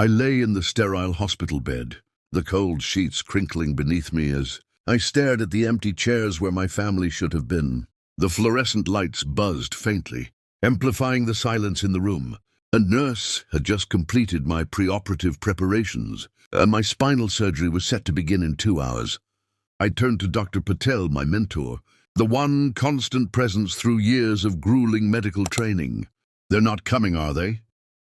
I lay in the sterile hospital bed, the cold sheets crinkling beneath me as I stared at the empty chairs where my family should have been. The fluorescent lights buzzed faintly, amplifying the silence in the room. A nurse had just completed my preoperative preparations, and my spinal surgery was set to begin in 2 hours. I turned to Dr. Patel, my mentor, the one constant presence through years of grueling medical training. "They're not coming, are they?"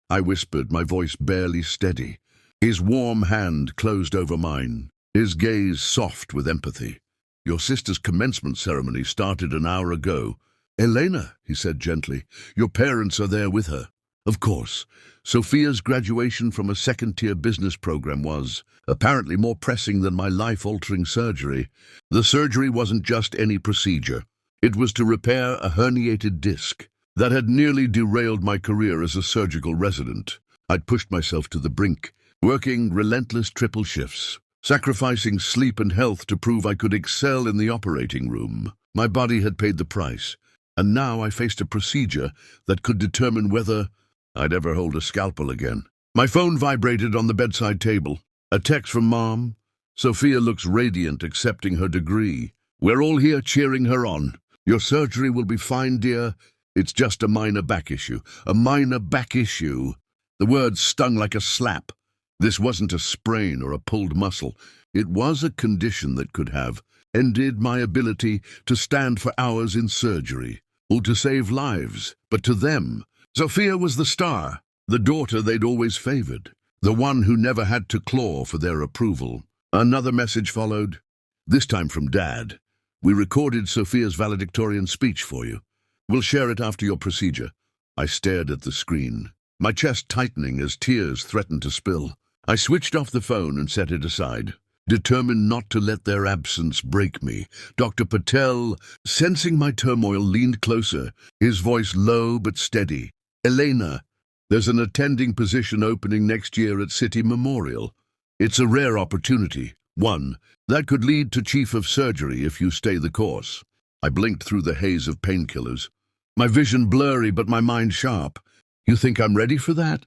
I whispered, my voice barely steady. His warm hand closed over mine, his gaze soft with empathy. "Your sister's commencement ceremony started an hour ago." "Elena," he said gently, "your parents are there with her." Of course, Sophia's graduation from a second-tier business program was apparently more pressing than my life-altering surgery. The surgery wasn't just any procedure. It was to repair a herniated disc that had nearly derailed my career as a surgical resident. I'd pushed myself to the brink, working relentless triple shifts, sacrificing sleep and health to prove I could excel in the operating room. My body had paid the price, and now I faced a procedure that could determine whether I'd ever hold a scalpel again. My phone vibrated on the bedside table. A text from Mom. "Sophia looks radiant, accepting her degree. We're all here cheering her on. Your surgery will be fine, dear. It's just a minor back issue." A minor back issue. The words stung like a slap. This wasn't a sprain or a pulled muscle. It was a condition that could have ended my ability to stand for hours in surgery, or to save lives. But to them, Sophia was the star, the daughter they'd always favored, the one who never had to claw for their approval. Another message followed, this time from Dad. "We recorded Sophia's valedictorian speech for you. We'll share it after your procedure." I stared at the screen, my chest tightening as tears threatened to spill. I switched off the phone and set it aside, determined not to let their absence break me. Dr. Patel, sensing my turmoil, leaned closer, his voice low but steady. "Elena, there's an attending position opening next year at City Memorial. It's a rare opportunity, one that could lead to Chief of Surgery if you stay the course." I blinked through the haze of painkillers, my vision blurry but my mind sharp. "You think I'm ready for that?"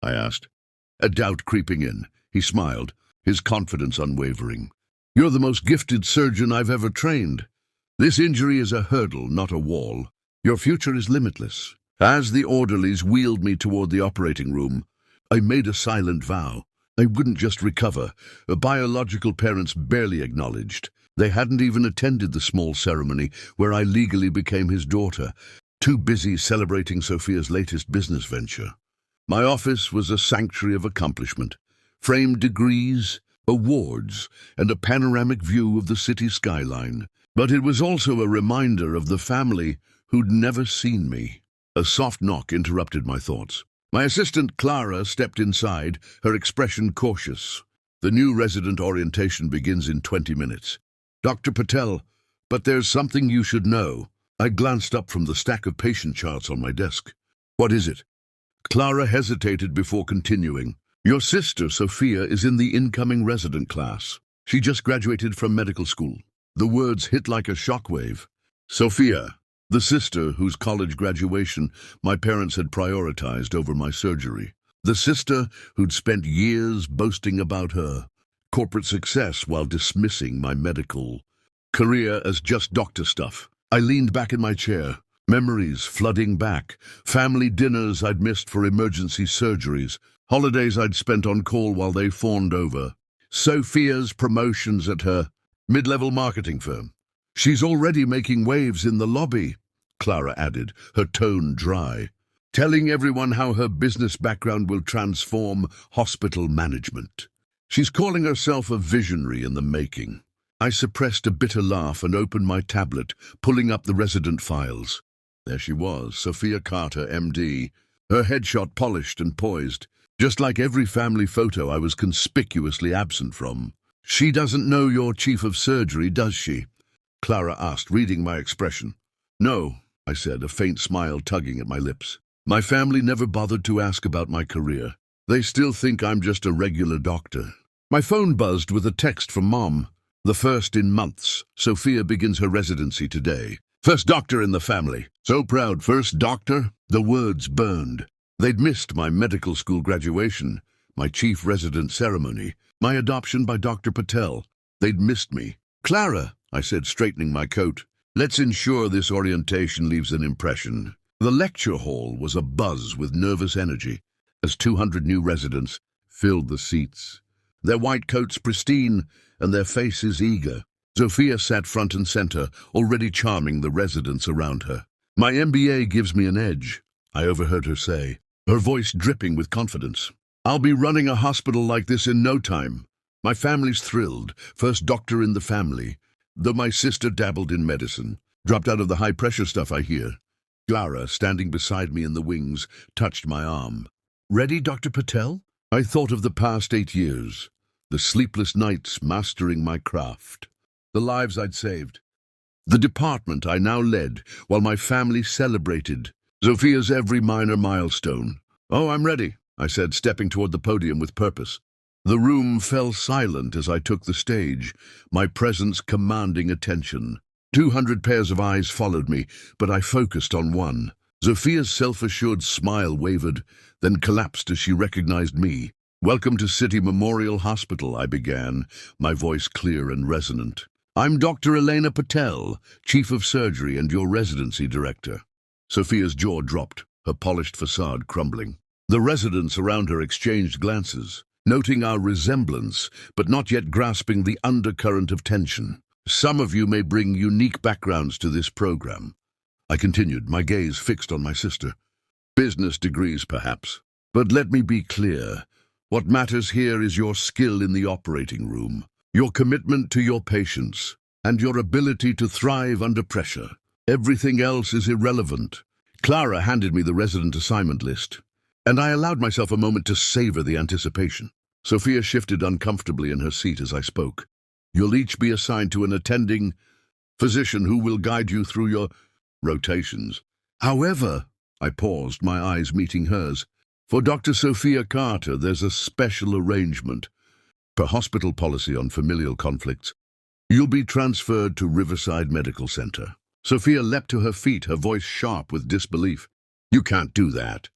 I asked, a doubt creeping in. He smiled, his confidence unwavering. "You're the most gifted surgeon I've ever trained. This injury is a hurdle, not a wall. Your future is limitless." As the orderlies wheeled me toward the operating room, I made a silent vow. I wouldn't just recover. Biological parents barely acknowledged. They hadn't even attended the small ceremony where I legally became his daughter, too busy celebrating Sophia's latest business venture. My office was a sanctuary of accomplishment, framed degrees, awards, and a panoramic view of the city skyline. But it was also a reminder of the family who'd never seen me. A soft knock interrupted my thoughts. My assistant Clara stepped inside, her expression cautious. "The new resident orientation begins in 20 minutes. Dr. Patel, but there's something you should know." I glanced up from the stack of patient charts on my desk. "What is it?" Clara hesitated before continuing. "Your sister, Sophia, is in the incoming resident class. She just graduated from medical school." The words hit like a shockwave. Sophia, the sister whose college graduation my parents had prioritized over my surgery. The sister who'd spent years boasting about her corporate success while dismissing my medical career as just doctor stuff. I leaned back in my chair, memories flooding back, family dinners I'd missed for emergency surgeries, holidays I'd spent on call while they fawned over, Sophia's promotions at her mid-level marketing firm. "She's already making waves in the lobby," Clara added, her tone dry, telling everyone how her business background will transform hospital management. "She's calling herself a visionary in the making." I suppressed a bitter laugh and opened my tablet, pulling up the resident files. There she was, Sophia Carter, MD, her headshot polished and poised, just like every family photo I was conspicuously absent from. "She doesn't know you're chief of surgery, does she?" Clara asked, reading my expression. "No," I said, a faint smile tugging at my lips. "My family never bothered to ask about my career. They still think I'm just a regular doctor." My phone buzzed with a text from Mom. "The first in months. Sophia begins her residency today. First doctor in the family. So proud, first doctor." The words burned. They'd missed my medical school graduation, my chief resident ceremony, my adoption by Dr. Patel. They'd missed me. "Clara," I said, straightening my coat, "let's ensure this orientation leaves an impression." The lecture hall was abuzz with nervous energy as 200 new residents filled the seats, their white coats pristine and their faces eager. Sophia sat front and center, already charming the residents around her. "My MBA gives me an edge," I overheard her say, her voice dripping with confidence. "I'll be running a hospital like this in no time. My family's thrilled, first doctor in the family, though my sister dabbled in medicine. Dropped out of the high-pressure stuff, I hear." Clara, standing beside me in the wings, touched my arm. "Ready, Dr. Patel?" I thought of the past 8 years, the sleepless nights mastering my craft, the lives I'd saved, the department I now led while my family celebrated Sophia's every minor milestone. "Oh, I'm ready," I said, stepping toward the podium with purpose. The room fell silent as I took the stage, my presence commanding attention. 200 pairs of eyes followed me, but I focused on one. Sophia's self-assured smile wavered, then collapsed as she recognized me. "Welcome to City Memorial Hospital," I began, my voice clear and resonant. "I'm Dr. Elena Patel, Chief of Surgery and your residency director." Sophia's jaw dropped, her polished facade crumbling. The residents around her exchanged glances, noting our resemblance, but not yet grasping the undercurrent of tension. "Some of you may bring unique backgrounds to this program," I continued, my gaze fixed on my sister. "Business degrees, perhaps. But let me be clear. What matters here is your skill in the operating room, your commitment to your patients, and your ability to thrive under pressure. Everything else is irrelevant." Clara handed me the resident assignment list, and I allowed myself a moment to savor the anticipation. Sophia shifted uncomfortably in her seat as I spoke. "You'll each be assigned to an attending physician who will guide you through your rotations. However," I paused, my eyes meeting hers, "for Dr. Sophia Carter, there's a special arrangement. Per hospital policy on familial conflicts, you'll be transferred to Riverside Medical Center." Sophia leapt to her feet, her voice sharp with disbelief. "You can't do that."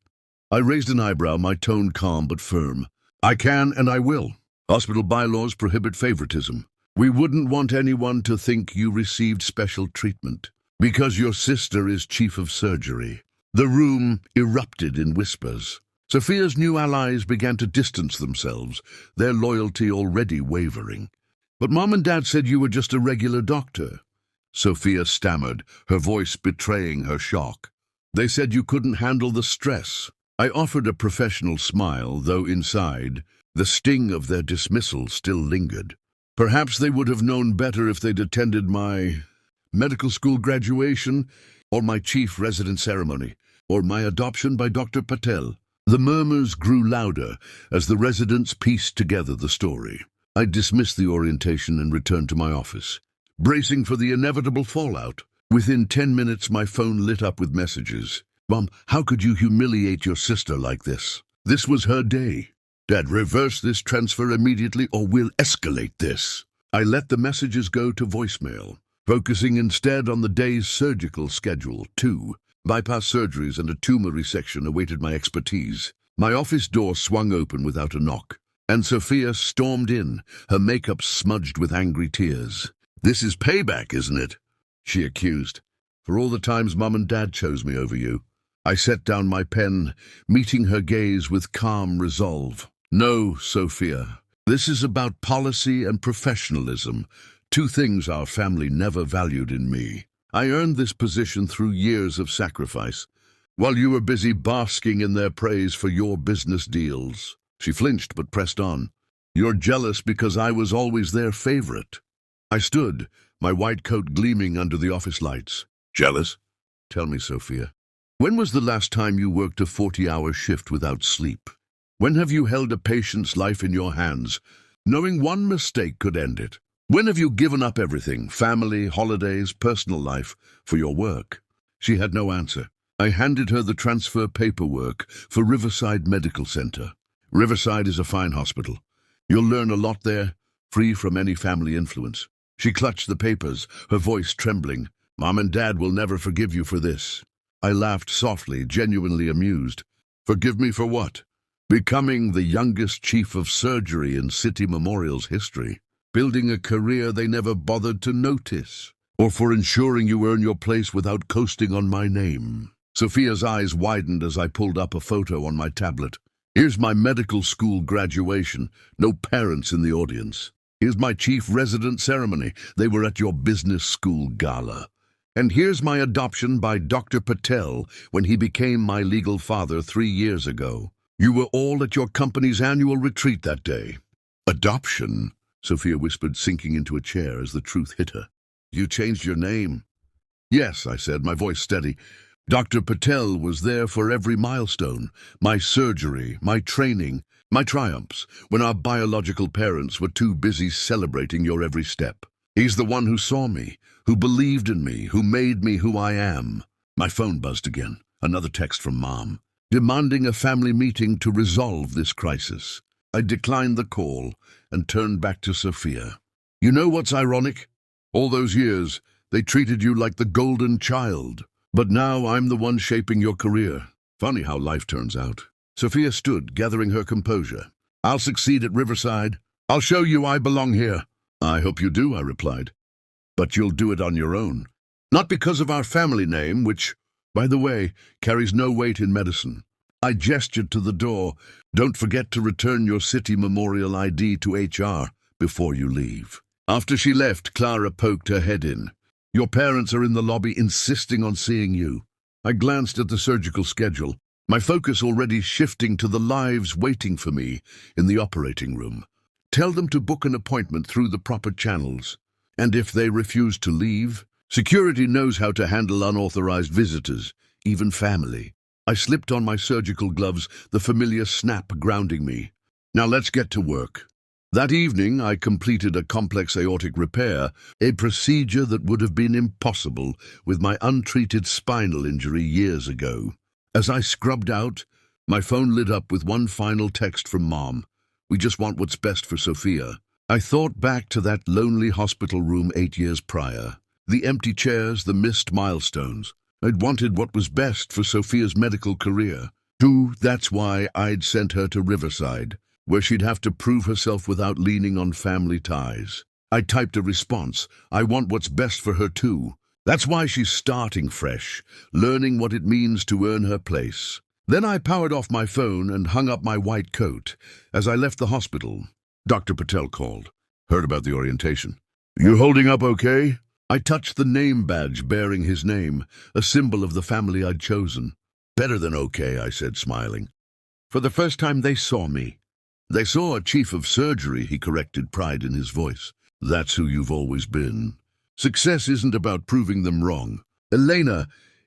I raised an eyebrow, my tone calm but firm. "I can and I will. Hospital bylaws prohibit favoritism. We wouldn't want anyone to think you received special treatment because your sister is chief of surgery." The room erupted in whispers. Sophia's new allies began to distance themselves, their loyalty already wavering. "But Mom and Dad said you were just a regular doctor," Sophia stammered, her voice betraying her shock. "They said you couldn't handle the stress." I offered a professional smile, though inside, the sting of their dismissal still lingered. "Perhaps they would have known better if they'd attended my medical school graduation, or my chief resident ceremony, or my adoption by Dr. Patel." The murmurs grew louder as the residents pieced together the story. I dismissed the orientation and returned to my office, bracing for the inevitable fallout. Within 10 minutes, my phone lit up with messages. "Mom, how could you humiliate your sister like this? This was her day. Dad, reverse this transfer immediately or we'll escalate this." I let the messages go to voicemail, focusing instead on the day's surgical schedule. 2 bypass surgeries and a tumor resection awaited my expertise. My office door swung open without a knock, and Sophia stormed in, her makeup smudged with angry tears. "This is payback, isn't it?" she accused. "For all the times Mom and Dad chose me over you." I set down my pen, meeting her gaze with calm resolve. "No, Sophia. This is about policy and professionalism, 2 things our family never valued in me. I earned this position through years of sacrifice, while you were busy basking in their praise for your business deals." She flinched but pressed on. "You're jealous because I was always their favorite." I stood, my white coat gleaming under the office lights. "Jealous? Tell me, Sophia. When was the last time you worked a 40-hour shift without sleep? When have you held a patient's life in your hands, knowing one mistake could end it? When have you given up everything, family, holidays, personal life, for your work?" She had no answer. I handed her the transfer paperwork for Riverside Medical Center. "Riverside is a fine hospital. You'll learn a lot there, free from any family influence." She clutched the papers, her voice trembling. "Mom and Dad will never forgive you for this." I laughed softly, genuinely amused. "Forgive me for what?" becoming the youngest chief of surgery in City Memorial's history, building a career they never bothered to notice, or for ensuring you earn your place without coasting on my name. Sophia's eyes widened as I pulled up a photo on my tablet. Here's my medical school graduation, no parents in the audience. Here's my chief resident ceremony, they were at your business school gala. And here's my adoption by Dr. Patel when he became my legal father 3 years ago. You were all at your company's annual retreat that day. Adoption? Sophia whispered, sinking into a chair as the truth hit her. You changed your name. Yes, I said, my voice steady. Dr. Patel was there for every milestone, my surgery, my training, my triumphs, when our biological parents were too busy celebrating your every step. He's the one who saw me, who believed in me, who made me who I am. My phone buzzed again, another text from Mom, demanding a family meeting to resolve this crisis. I declined the call and turned back to Sophia. You know what's ironic? All those years, they treated you like the golden child. But now I'm the one shaping your career. Funny how life turns out. Sophia stood, gathering her composure. I'll succeed at Riverside. I'll show you I belong here. I hope you do, I replied. But you'll do it on your own. Not because of our family name, which, by the way, carries no weight in medicine. I gestured to the door. Don't forget to return your City Memorial ID to HR before you leave. After she left, Clara poked her head in. Your parents are in the lobby insisting on seeing you. I glanced at the surgical schedule, my focus already shifting to the lives waiting for me in the operating room. Tell them to book an appointment through the proper channels. And if they refuse to leave, security knows how to handle unauthorized visitors, even family. I slipped on my surgical gloves, the familiar snap grounding me. Now let's get to work. That evening, I completed a complex aortic repair, a procedure that would have been impossible with my untreated spinal injury years ago. As I scrubbed out, my phone lit up with one final text from Mom. We just want what's best for Sophia. I thought back to that lonely hospital room 8 years prior. The empty chairs, the missed milestones. I'd wanted what was best for Sophia's medical career. That's why I'd sent her to Riverside, where she'd have to prove herself without leaning on family ties. I typed a response. I want what's best for her too. That's why she's starting fresh, learning what it means to earn her place. Then I powered off my phone and hung up my white coat. As I left the hospital, Dr. Patel called. Heard about the orientation. You holding up okay? I touched the name badge bearing his name, a symbol of the family I'd chosen. Better than okay, I said, smiling. For the first time they saw me. They saw a chief of surgery, he corrected, pride in his voice. That's who you've always been. Success isn't about proving them wrong. Elena,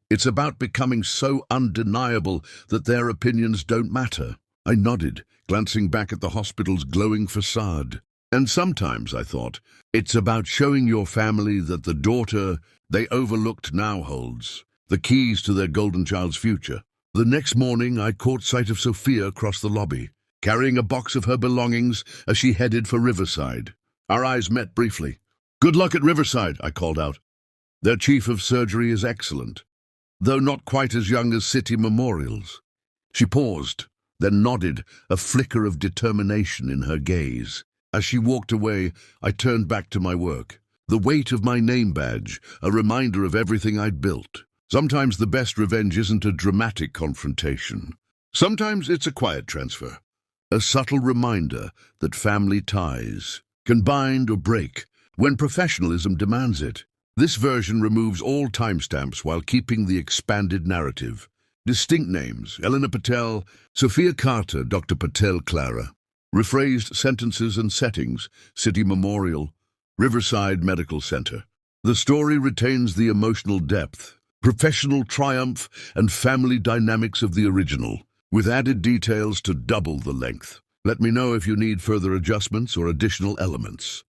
it's about becoming so undeniable that their opinions don't matter. I nodded, glancing back at the hospital's glowing facade. And sometimes, I thought, it's about showing your family that the daughter they overlooked now holds the keys to their golden child's future. The next morning, I caught sight of Sophia across the lobby, carrying a box of her belongings as she headed for Riverside. Our eyes met briefly. Good luck at Riverside, I called out. Their chief of surgery is excellent, though not quite as young as City Memorial's. She paused, then nodded, a flicker of determination in her gaze. As she walked away, I turned back to my work. The weight of my name badge, a reminder of everything I'd built. Sometimes the best revenge isn't a dramatic confrontation. Sometimes it's a quiet transfer. A subtle reminder that family ties can bind or break when professionalism demands it. This version removes all timestamps while keeping the expanded narrative. Distinct names: Elena Patel, Sophia Carter, Dr. Patel Clara. Rephrased sentences and settings: City Memorial, Riverside Medical Center. The story retains the emotional depth, professional triumph, and family dynamics of the original, with added details to double the length. Let me know if you need further adjustments or additional elements.